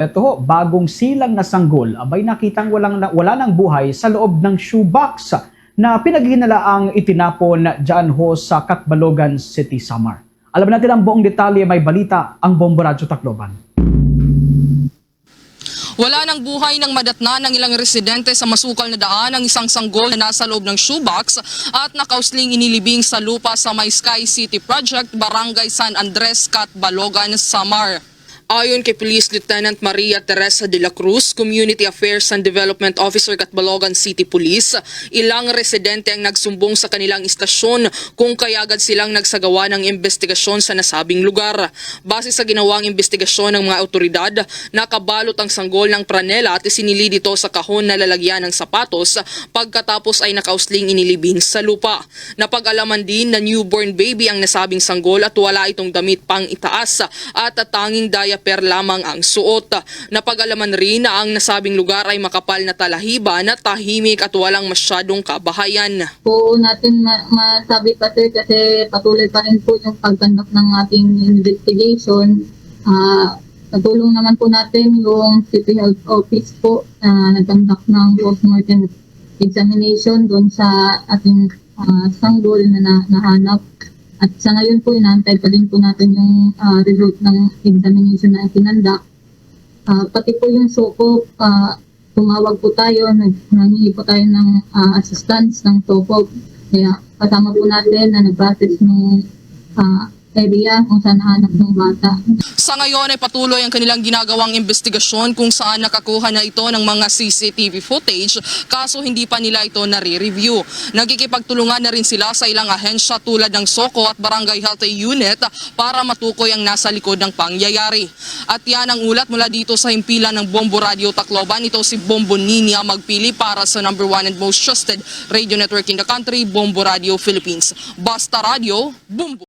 Ito ho, bagong silang na sanggol, abay nakitang wala ng buhay sa loob ng shoebox na pinaghinalaang itinapon dyan ho sa Catbalogan City, Samar. Alam natin ang buong detalye, may balita ang Bombo Radyo Tacloban. Wala ng buhay ng madatna ng ilang residente sa masukal na daan ang isang sanggol na nasa loob ng shoebox at nakausling inilibing sa lupa sa May Sky City Project, Barangay San Andres, Catbalogan, Samar. Ayon kay Police Lieutenant Maria Teresa de la Cruz, Community Affairs and Development Officer Catbalogan City Police, ilang residente ang nagsumbong sa kanilang istasyon kung kaya agad silang nagsagawa ng investigasyon sa nasabing lugar. Base sa ginawang investigasyon ng mga otoridad, nakabalot ang sanggol ng pranela at isinili dito sa kahon na lalagyan ng sapatos pagkatapos ay nakausling inilibing sa lupa. Napag-alaman din na newborn baby ang nasabing sanggol at wala itong damit pang itaas at tanging diaper lamang ang suot. Napag-alaman rin na ang nasabing lugar ay makapal na talahiban at tahimik at walang masyadong kabahayan. Po natin masabi pa sir kasi patuloy pa rin po yung pagkandak ng ating investigation. Natulong naman po natin yung City Health Office po na nagkandak ng post-mortem examination doon sa ating sanggol na nahanap. At sa ngayon po, inaantay pa din po natin yung result ng examination na itinandak. Pati po yung SOCO, tumawag po tayo, nangingi po tayo ng assistance ng SOCO. Kaya kasama po natin na nag-process ng area kung saan nahanap ng bata. Sa ngayon ay patuloy ang kanilang ginagawang investigasyon kung saan nakakuha na ito ng mga CCTV footage, kaso hindi pa nila ito nare-review. Nagkikipagtulungan na rin sila sa ilang ahensya tulad ng SOCO at Barangay Health Unit para matukoy ang nasa likod ng pangyayari. At yan ang ulat mula dito sa himpilan ng Bombo Radio Tacloban. Ito si Bombo Ninia magpili para sa #1 and most trusted radio network in the country, Bombo Radio Philippines. Basta Radio, Bombo!